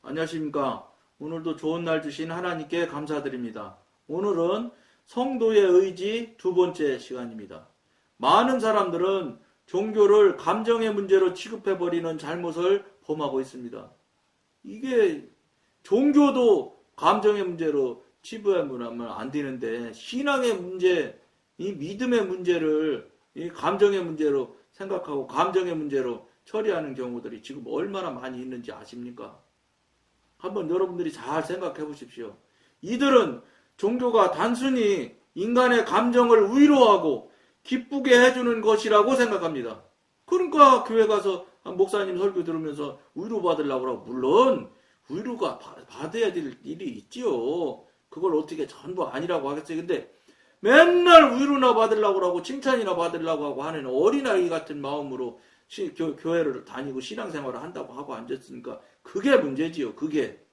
안녕하십니까. 오늘도 좋은 날 주신 하나님께 감사드립니다. 오늘은 성도의 의지 두 번째 시간입니다. 많은 사람들은 종교를 감정의 문제로 취급해버리는 잘못을 범하고 있습니다. 이게 종교도 감정의 문제로 취급하면 안 되는데 신앙의 문제, 이 믿음의 문제를 이 감정의 문제로 생각하고 감정의 문제로 처리하는 경우들이 지금 얼마나 많이 있는지 아십니까? 한번 여러분들이 잘 생각해 보십시오. 이들은 종교가 단순히 인간의 감정을 위로하고 기쁘게 해주는 것이라고 생각합니다. 그러니까 교회 가서 목사님 설교 들으면서 위로받으려고 하고, 물론 위로가 받아야 될 일이 있지요. 그걸 어떻게 전부 아니라고 하겠어요. 근데 맨날 위로나 받으려고 하고 칭찬이나 받으려고 하고 하는 어린아이 같은 마음으로 교회를 다니고 신앙생활을 한다고 하고 앉았으니까 그게 문제지요. 그게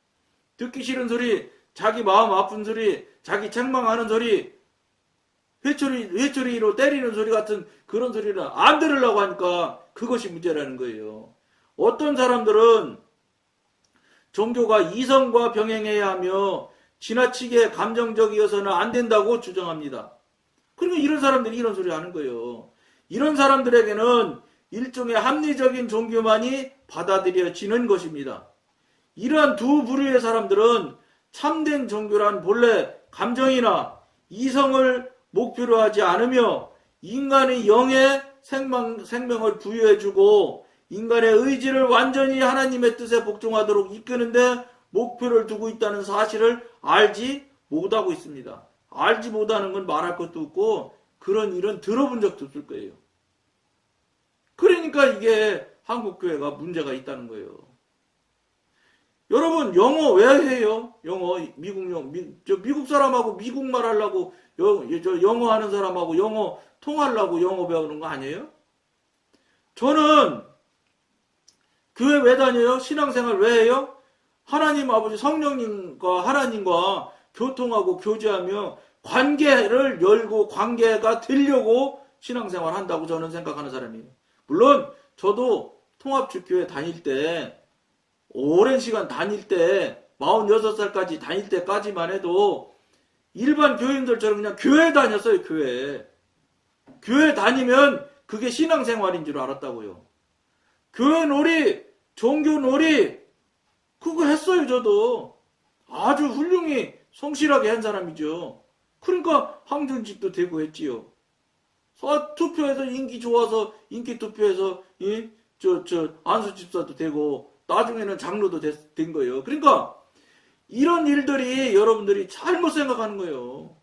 듣기 싫은 소리, 자기 마음 아픈 소리, 자기 책망하는 소리, 회초리로 때리는 소리 같은 그런 소리를 안 들으려고 하니까 그것이 문제라는 거예요. 어떤 사람들은 종교가 이성과 병행해야 하며 지나치게 감정적이어서는 안 된다고 주장합니다. 그러니까 이런 사람들이 이런 소리 하는 거예요. 이런 사람들에게는 일종의 합리적인 종교만이 받아들여지는 것입니다. 이러한 두 부류의 사람들은 참된 종교란 본래 감정이나 이성을 목표로 하지 않으며 인간의 영에 생명을 부여해주고 인간의 의지를 완전히 하나님의 뜻에 복종하도록 이끄는데 목표를 두고 있다는 사실을 알지 못하고 있습니다. 알지 못하는 건 말할 것도 없고 그런 일은 들어본 적도 없을 거예요. 그러니까 이게 한국교회가 문제가 있다는 거예요. 여러분 영어 왜 해요? 영어 미국 사람하고 미국말 하려고 영어 하는 사람하고 영어 통하려고 영어 배우는 거 아니에요? 저는 교회 왜 다녀요? 신앙생활 왜 해요? 하나님 아버지 성령님과 하나님과 교통하고 교제하며 관계를 열고 관계가 되려고 신앙생활 한다고 저는 생각하는 사람이에요. 물론 저도 통합주교회 다닐 때 오랜 시간 다닐 때 46살까지 다닐 때까지만 해도 일반 교인들처럼 그냥 교회 다녔어요. 교회 다니면 그게 신앙생활인 줄 알았다고요. 교회 놀이, 종교 놀이 그거 했어요. 저도 아주 훌륭히 성실하게 한 사람이죠. 그러니까 항존직도 되고 했지요. 투표해서 인기 좋아서 인기 투표해서 안수집사도 되고 나중에는 장로도 된 거예요. 그러니까 이런 일들이 여러분들이 잘못 생각하는 거예요.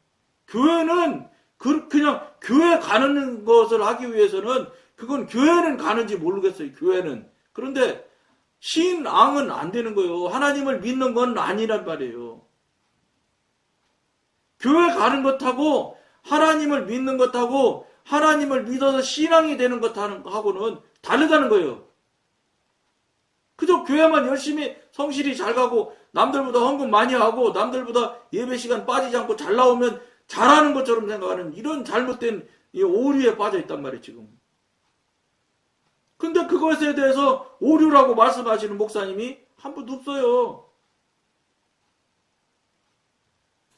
교회는 그냥 교회 가는 것을 하기 위해서는 그건 교회는 가는지 모르겠어요. 교회는. 그런데 신앙은 안 되는 거예요. 하나님을 믿는 건 아니란 말이에요. 교회 가는 것하고 하나님을 믿는 것하고 하나님을 믿어서 신앙이 되는 것하고는 다르다는 거예요. 그저 교회만 열심히 성실히 잘 가고 남들보다 헌금 많이 하고 남들보다 예배 시간 빠지지 않고 잘 나오면 잘하는 것처럼 생각하는 이런 잘못된 오류에 빠져 있단 말이에요. 지금. 근데 그것에 대해서 오류라고 말씀하시는 목사님이 한 분도 없어요.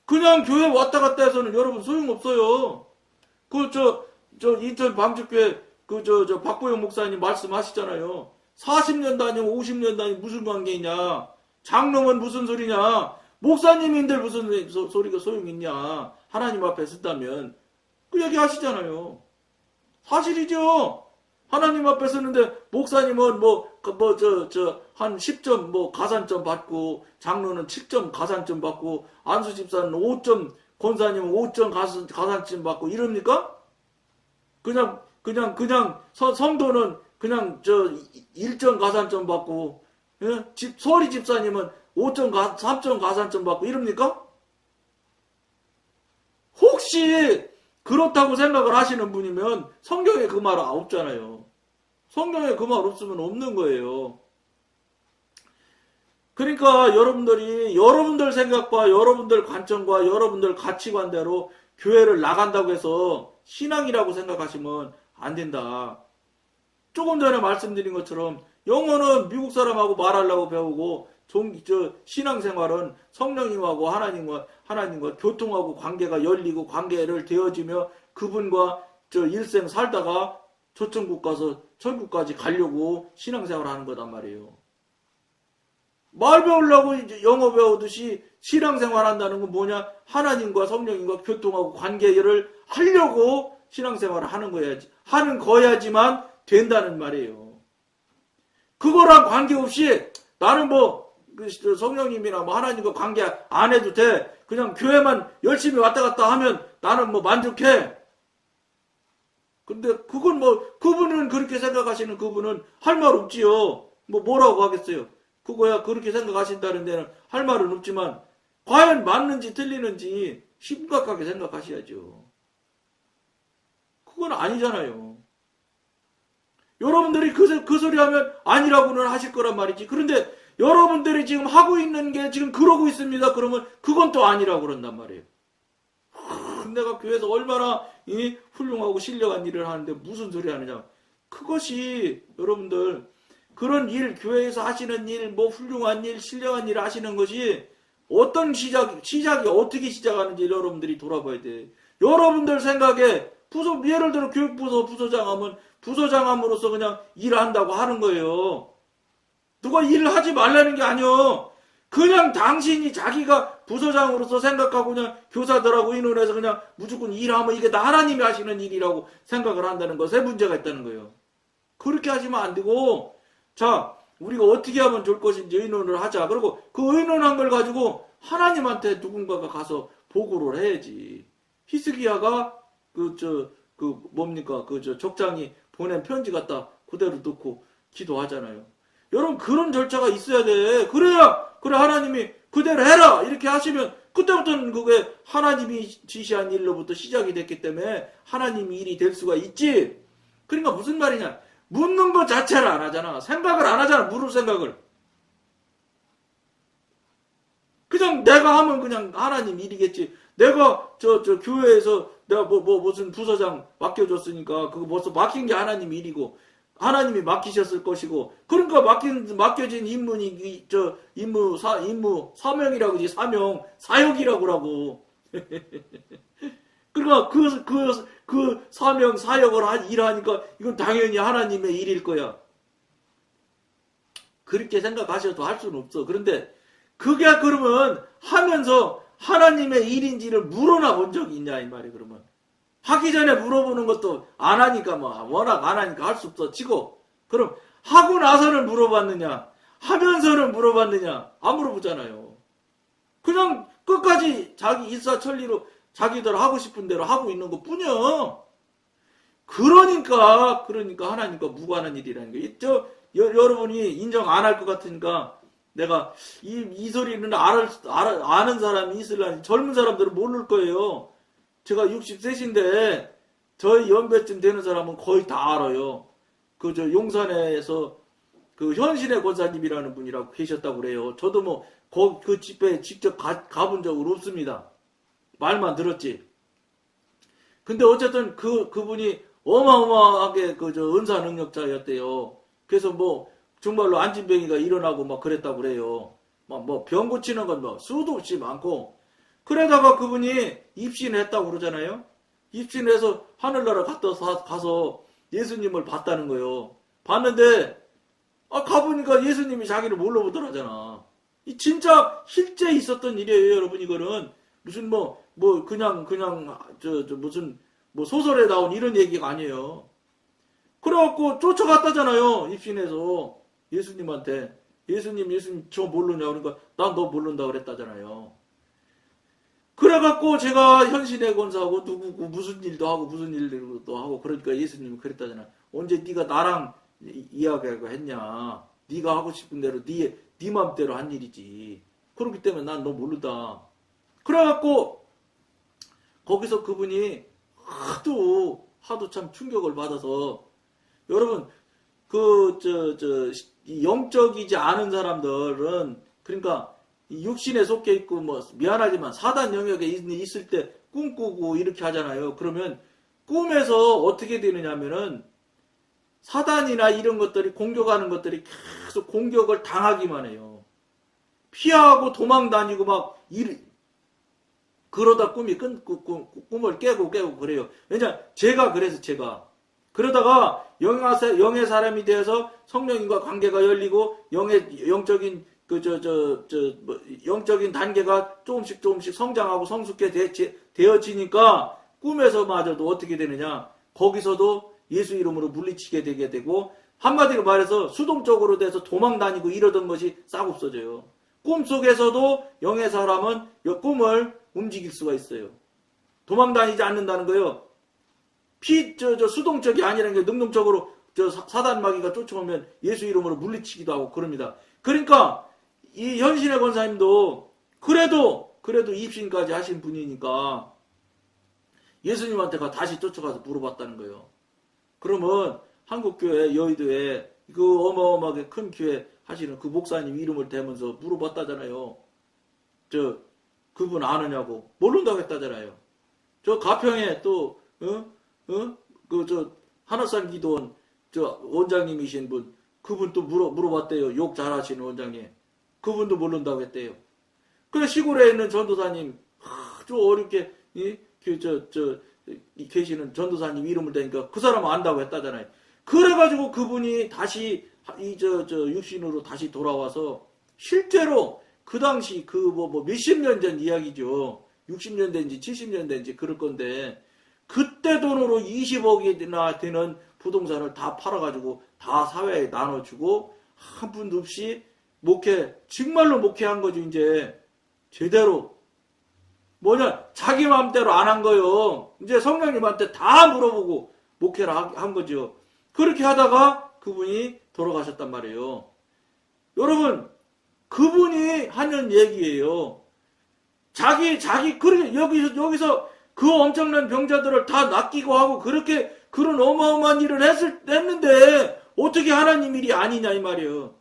그냥 교회 왔다 갔다 해서는 여러분 소용없어요. 인천 방주교회 박보영 목사님 말씀하시잖아요. 40년 다니고 50년 다니고 무슨 관계냐? 장로면 무슨 소리냐? 목사님인들 무슨 소리가 소용있냐? 하나님 앞에 쓴다면 그 얘기 하시잖아요. 사실이죠. 하나님 앞에 쓰는데 목사님은 한 10점 가산점 받고 장로는 7점 가산점 받고 안수집사는 5점 권사님은 5점 가산점 받고 이럽니까? 그냥 성도는 그냥 1점 가산점 받고 서리 집사님은 3점 가산점 받고 이럽니까? 혹시 그렇다고 생각을 하시는 분이면 성경에 그 말 없잖아요. 성경에 그 말 없으면 없는 거예요. 그러니까 여러분들이 여러분들 생각과 여러분들 관점과 여러분들 가치관대로 교회를 나간다고 해서 신앙이라고 생각하시면 안 된다. 조금 전에 말씀드린 것처럼 영어는 미국 사람하고 말하려고 배우고 신앙생활은 성령님하고 하나님과 교통하고 관계가 열리고 관계를 되어지며 그분과 일생 살다가 초천국 가서 천국까지 가려고 신앙생활 하는 거단 말이에요. 말 배우려고 이제 영어 배우듯이 신앙생활 한다는 건 뭐냐? 하나님과 성령님과 교통하고 관계를 하려고 신앙생활을 하는 거야지만 된다는 말이에요. 그거랑 관계없이 나는 성령님이나 하나님과 관계 안 해도 돼. 그냥 교회만 열심히 왔다 갔다 하면 나는 만족해. 근데 그분은 그렇게 생각하시는 그분은 할 말 없지요. 뭐라고 하겠어요. 그거야 그렇게 생각하신다는 데는 할 말은 없지만 과연 맞는지 틀리는지 심각하게 생각하셔야죠. 그건 아니잖아요. 여러분들이 그 소리 하면 아니라고는 하실 거란 말이지. 그런데 여러분들이 지금 하고 있는 게 지금 그러고 있습니다. 그러면 그건 또 아니라고 그런단 말이에요. 내가 교회에서 얼마나 훌륭하고 신령한 일을 하는데 무슨 소리 하느냐. 그것이 여러분들 그런 일, 교회에서 하시는 일, 훌륭한 일, 신령한 일을 하시는 것이 어떤 시작이 어떻게 시작하는지 여러분들이 돌아봐야 돼. 여러분들 생각에 예를 들어 교육부서 부서장 하면 부서장함으로써 그냥 일을 한다고 하는 거예요. 누가 일을 하지 말라는 게 아니요. 그냥 당신이 자기가 부서장으로서 생각하고 그냥 교사들하고 의논해서 그냥 무조건 일하면 이게 다 하나님이 하시는 일이라고 생각을 한다는 것에 문제가 있다는 거예요. 그렇게 하시면 안 되고, 자, 우리가 어떻게 하면 좋을 것인지 의논을 하자. 그리고 그 의논한 걸 가지고 하나님한테 누군가가 가서 보고를 해야지. 히스기야가 족장이 보낸 편지 갖다 그대로 넣고 기도하잖아요. 여러분 그런 절차가 있어야 돼. 그래 하나님이 그대로 해라 이렇게 하시면 그때부터는 그게 하나님이 지시한 일로부터 시작이 됐기 때문에 하나님이 일이 될 수가 있지. 그러니까 무슨 말이냐, 묻는 것 자체를 안 하잖아. 생각을 안 하잖아. 물을 생각을. 그냥 내가 하면 그냥 하나님 일이겠지. 내가 교회에서 내가 무슨 부서장 맡겨줬으니까 그거 벌써 맡긴 게 하나님 일이고 하나님이 맡기셨을 것이고, 그러니까 맡겨진 임무니 임무 사명이라고 그러지. 사역이라고 그러고. 그러니까 그 사명 사역을 일하니까 이건 당연히 하나님의 일일 거야. 그렇게 생각하셔도 할 수는 없어. 그런데 그게 그러면 하면서 하나님의 일인지를 물어나 본 적이 있냐 이 말이. 그러면 하기 전에 물어보는 것도 안 하니까 워낙 안 하니까 할 수 없어 치고, 그럼 하고 나서는 물어봤느냐, 하면서는 물어봤느냐, 안 물어보잖아요. 그냥 끝까지 자기 일사천리로 자기들 하고 싶은 대로 하고 있는 것 뿐이야. 그러니까 하나님과 무관한 일이라는 거예요. 여러분이 인정 안 할 것 같으니까 내가 이 소리는 아는 사람이 있으려니 젊은 사람들은 모를 거예요. 제가 60세신데 저희 연배쯤 되는 사람은 거의 다 알아요. 용산에서 현신의 권사님이라는 분이라고 계셨다고 그래요. 저도 그 집회에 직접 가본 적은 없습니다. 말만 들었지. 근데 어쨌든 그분이 어마어마하게 은사 능력자였대요. 그래서 정말로 안진뱅이가 일어나고 그랬다고 그래요. 병 고치는 건 수도 없이 많고, 그러다가 그분이 입신했다고 그러잖아요. 입신해서 하늘나라 가서 예수님을 봤다는 거예요. 봤는데 가보니까 예수님이 자기를 뭘로 보더라잖아. 진짜 실제 있었던 일이에요, 여러분. 이거는 무슨 그냥 무슨 소설에 나온 이런 얘기가 아니에요. 그래갖고 쫓아갔다잖아요, 입신해서 예수님한테. 예수님 저 모르냐 그러니까 난 너 모른다 그랬다잖아요. 그래갖고 제가 현신의 권사하고 누구고 무슨 일도 하고 무슨 일도 하고 그러니까 예수님이 그랬다잖아. 언제 네가 나랑 이야기하고 했냐. 네가 하고 싶은 대로 네 맘대로 한 일이지. 그렇기 때문에 난 너 모른다. 그래갖고 거기서 그분이 하도 참 충격을 받아서, 여러분 영적이지 않은 사람들은 그러니까 육신에 속해 있고 미안하지만 사단 영역에 있을 때 꿈꾸고 이렇게 하잖아요. 그러면 꿈에서 어떻게 되느냐면은 사단이나 이런 것들이 공격하는 것들이 계속 공격을 당하기만 해요. 피하고 도망 다니고 그러다 꿈을 깨고 그래요. 왜냐, 제가. 그러다가 영의 사람이 되어서 성령님과 관계가 열리고 영적인 영적인 단계가 조금씩 성장하고 성숙해 되어지니까 꿈에서마저도 어떻게 되느냐? 거기서도 예수 이름으로 물리치게 되게 되고, 한마디로 말해서 수동적으로 돼서 도망 다니고 이러던 것이 싹 없어져요. 꿈 속에서도 영의 사람은 꿈을 움직일 수가 있어요. 도망 다니지 않는다는 거예요. 수동적이 아니라는 게 능동적으로 사단 마귀가 쫓아오면 예수 이름으로 물리치기도 하고 그럽니다. 그러니까 이 현신의 권사님도 그래도 입신까지 하신 분이니까 예수님한테가 다시 쫓아가서 물어봤다는 거예요. 그러면 한국교회 여의도에 그 어마어마하게 큰 교회 하시는 그 목사님 이름을 대면서 물어봤다잖아요. 그분 아느냐고. 모른다고 했다잖아요. 저 가평에 또 하나산 기도원 원장님이신 분, 그분 또 물어봤대요. 욕 잘하시는 원장님. 그분도 모른다고 했대요. 그래, 시골에 있는 전도사님, 좀 어렵게 계시는 전도사님 이름을 대니까 그 사람 안다고 했다잖아요. 그래가지고 그분이 다시 육신으로 다시 돌아와서 실제로 그 당시 몇십 년 전 이야기죠. 60년 된지 70년 된지 그럴 건데, 그때 돈으로 20억이나 되는 부동산을 다 팔아가지고 다 사회에 나눠주고 한 푼도 없이 정말로 목회한 거죠. 이제 제대로 자기 마음대로 안 한 거요. 이제 성령님한테 다 물어보고 목회를 한 거죠. 그렇게 하다가 그분이 돌아가셨단 말이에요. 여러분, 그분이 하는 얘기예요. 그렇게 여기서 그 엄청난 병자들을 다 낚이고 하고 그런 어마어마한 일을 했는데 어떻게 하나님 일이 아니냐 이 말이에요.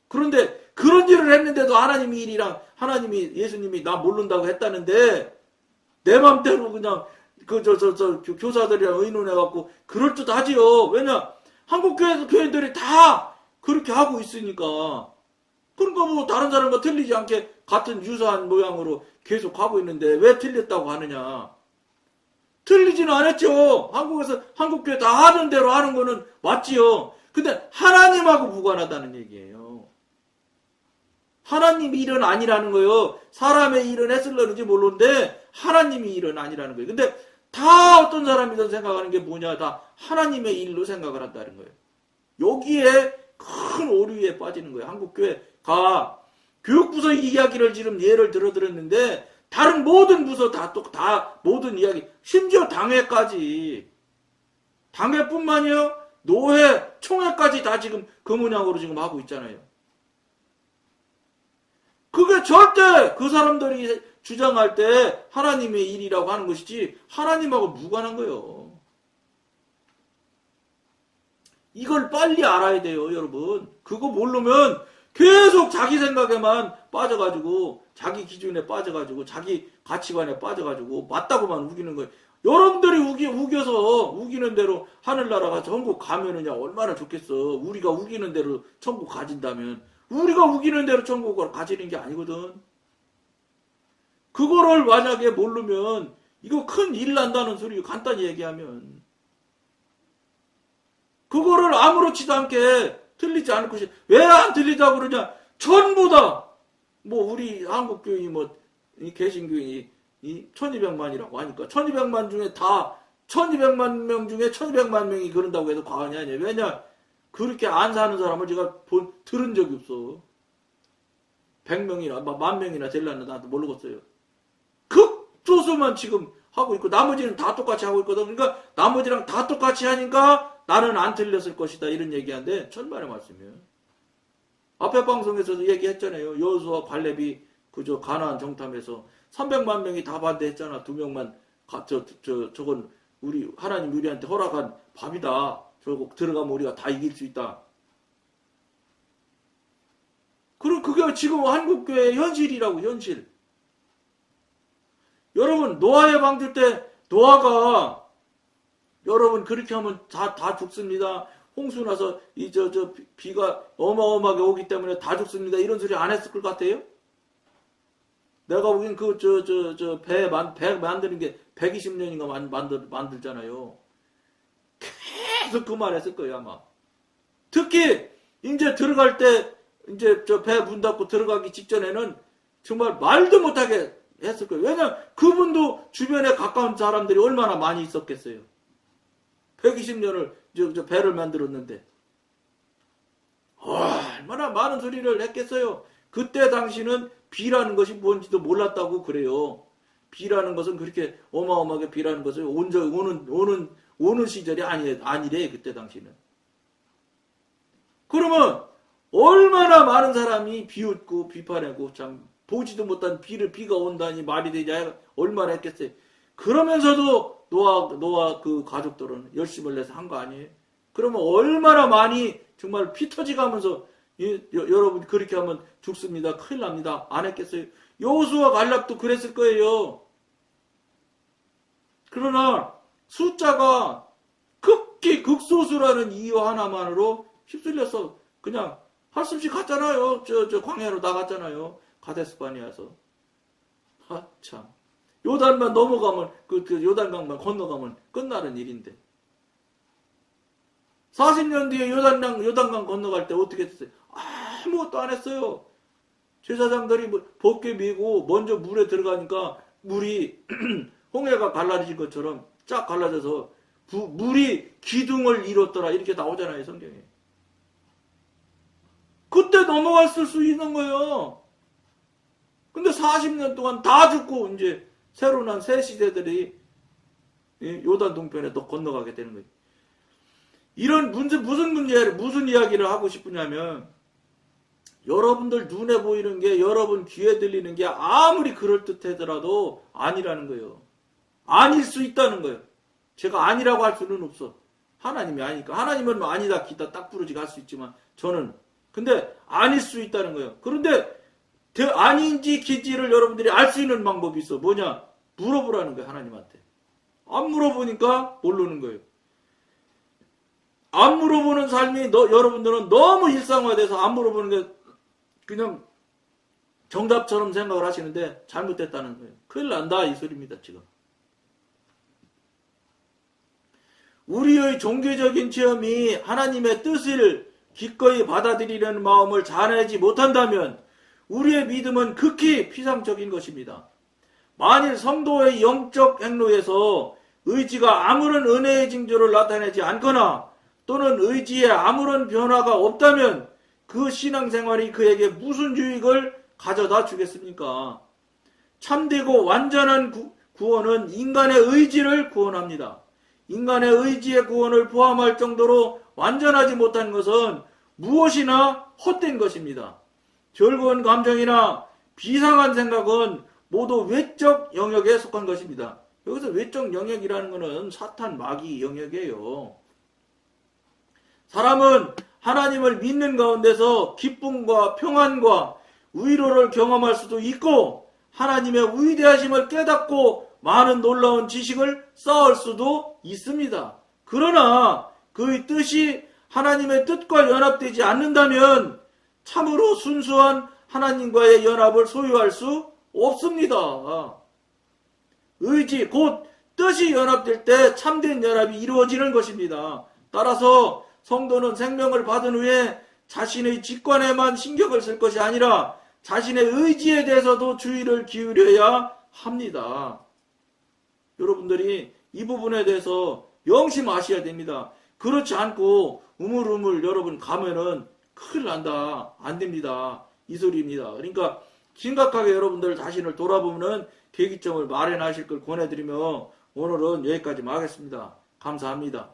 그런데 그런 일을 했는데도 하나님이 예수님이 나 모른다고 했다는데 내 맘대로 그냥 교사들이랑 의논해갖고 그럴 듯 하지요. 왜냐, 한국 교회들이 다 그렇게 하고 있으니까. 그러니까 다른 사람과 틀리지 않게 같은 유사한 모양으로 계속 가고 있는데 왜 틀렸다고 하느냐. 틀리지는 않았죠. 한국교회 다 하는 대로 하는 거는 맞지요. 근데 하나님하고 무관하다는 얘기예요. 하나님 일은 아니라는 거예요. 사람의 일은 했을런지 모르는데 하나님의 일은 아니라는 거예요. 근데 다 어떤 사람이든 생각하는 게 뭐냐, 다 하나님의 일로 생각을 한다는 거예요. 여기에 큰 오류에 빠지는 거예요. 한국교회가 교육부서 이야기를 지금 예를 들었는데 다른 모든 부서 다 모든 이야기, 심지어 당회까지, 당회뿐만이요, 노회, 총회까지 다 지금 그 문양으로 지금 하고 있잖아요. 그게 절대 그 사람들이 주장할 때 하나님의 일이라고 하는 것이지 하나님하고 무관한 거예요. 이걸 빨리 알아야 돼요, 여러분. 그거 모르면 계속 자기 생각에만 빠져가지고, 자기 기준에 빠져가지고, 자기 가치관에 빠져가지고 맞다고만 우기는 거예요. 여러분들이 우겨서 우기는 대로 하늘나라가 천국 가면은야 얼마나 좋겠어. 우리가 우기는 대로 천국 가진다면. 우리가 우기는 대로 천국을 가지는 게 아니거든. 그거를 만약에 모르면 이거 큰 일 난다는 소리, 간단히 얘기하면. 그거를 아무렇지도 않게 틀리지 않을 것이, 왜 안 틀리다고 그러냐? 전부 다, 우리 한국교인이 개신교인이 1200만이라고 하니까, 1200만 중에 1200만 명 중에 1200만 명이 그런다고 해도 과언이 아니에요. 왜냐? 그렇게 안 사는 사람을 제가 들은 적이 없어. 100명이나, 10,000명이나 될라는 나도 모르겠어요. 극소수만 지금 하고 있고, 나머지는 다 똑같이 하고 있거든. 그러니까, 나머지랑 다 똑같이 하니까, 나는 안 틀렸을 것이다. 이런 얘기한데, 천만의 말씀이에요. 앞에 방송에서도 얘기했잖아요. 여호수아 갈렙이 가나안 정탐에서 300만 명이 다 반대했잖아. 2명만 저건 하나님 우리한테 허락한 밥이다. 저거 들어가면 우리가 다 이길 수 있다. 그럼 그게 지금 한국교회의 현실이라고, 현실. 여러분, 노아의 방주 때 노아가 여러분 그렇게 하면 다 죽습니다. 홍수 나서 비가 어마어마하게 오기 때문에 다 죽습니다. 이런 소리 안 했을 것 같아요? 내가 보기엔 배 만드는 게 120년인가 만들잖아요. 계속 그 말 했을 거예요, 아마. 특히, 이제 들어갈 때, 이제 배 문 닫고 들어가기 직전에는 정말 말도 못하게 했을 거예요. 왜냐면 그분도 주변에 가까운 사람들이 얼마나 많이 있었겠어요. 120년을 배를 만들었는데. 얼마나 많은 소리를 했겠어요. 그때 당시는 비라는 것이 뭔지도 몰랐다고 그래요. 비라는 것은 그렇게 어마어마하게 비라는 것을 오는 시절이 아니래, 그때 당시는. 그러면 얼마나 많은 사람이 비웃고 비판하고 참 보지도 못한 비가 온다니 말이 되냐 얼마나 했겠어요. 그러면서도 노아 그 가족들은 열심을 내서 한 거 아니에요. 그러면 얼마나 많이 정말 피 터지가면서 여러분 그렇게 하면 죽습니다. 큰일 납니다. 안 했겠어요. 여호수아 갈렙도 그랬을 거예요. 그러나 숫자가 극히 극소수라는 이유 하나만으로 휩쓸려서 그냥 할 수 없이 갔잖아요. 광야로 나갔잖아요. 가데스바니아에서. 참. 요단만 넘어가면 그 요단강만 건너가면 끝나는 일인데. 40년 뒤에 요단강 건너갈 때 어떻게 했어요? 아무것도 안 했어요. 제사장들이 벗게 밀고 먼저 물에 들어가니까 물이 홍해가 갈라진 것처럼 쫙 갈라져서 물이 기둥을 이뤘더라 이렇게 나오잖아요, 성경에. 그때 넘어갔을 수 있는 거예요. 근데 40년 동안 다 죽고 이제 새로 난 새 시대들이 요단 동편에 또 건너가게 되는 거예요. 이런 무슨 이야기를 하고 싶으냐면 여러분들 눈에 보이는 게 여러분 귀에 들리는 게 아무리 그럴듯하더라도 아니라는 거예요. 아닐 수 있다는 거예요. 제가 아니라고 할 수는 없어. 하나님이 아니까. 하나님은 아니다 기다 딱 부러지게 할 수 있지만 저는 근데 아닐 수 있다는 거예요. 그런데 아닌지 기지를 여러분들이 알 수 있는 방법이 있어. 뭐냐? 물어보라는 거예요. 하나님한테. 안 물어보니까 모르는 거예요. 안 물어보는 삶이 여러분들은 너무 일상화돼서 안 물어보는 게 그냥 정답처럼 생각을 하시는데 잘못됐다는 거예요. 큰일 난다 이 소리입니다. 지금. 우리의 종교적인 체험이 하나님의 뜻을 기꺼이 받아들이려는 마음을 자아내지 못한다면 우리의 믿음은 극히 피상적인 것입니다. 만일 성도의 영적 행로에서 의지가 아무런 은혜의 징조를 나타내지 않거나 또는 의지에 아무런 변화가 없다면 그 신앙생활이 그에게 무슨 유익을 가져다 주겠습니까? 참되고 완전한 구원은 인간의 의지를 구원합니다. 인간의 의지의 구원을 포함할 정도로 완전하지 못한 것은 무엇이나 헛된 것입니다. 즐거운 감정이나 비상한 생각은 모두 외적 영역에 속한 것입니다. 여기서 외적 영역이라는 것은 사탄 마귀 영역이에요. 사람은 하나님을 믿는 가운데서 기쁨과 평안과 위로를 경험할 수도 있고 하나님의 위대하심을 깨닫고 많은 놀라운 지식을 쌓을 수도 있습니다. 그러나 그의 뜻이 하나님의 뜻과 연합되지 않는다면 참으로 순수한 하나님과의 연합을 소유할 수 없습니다. 의지, 곧 뜻이 연합될 때 참된 연합이 이루어지는 것입니다. 따라서 성도는 생명을 받은 후에 자신의 직관에만 신경을 쓸 것이 아니라 자신의 의지에 대해서도 주의를 기울여야 합니다. 여러분들이 이 부분에 대해서 명심하셔야 됩니다. 그렇지 않고 우물우물 여러분 가면은 큰일 난다. 안 됩니다. 이 소리입니다. 그러니까 심각하게 여러분들 자신을 돌아보면 계기점을 마련하실 걸 권해드리며 오늘은 여기까지만 하겠습니다. 감사합니다.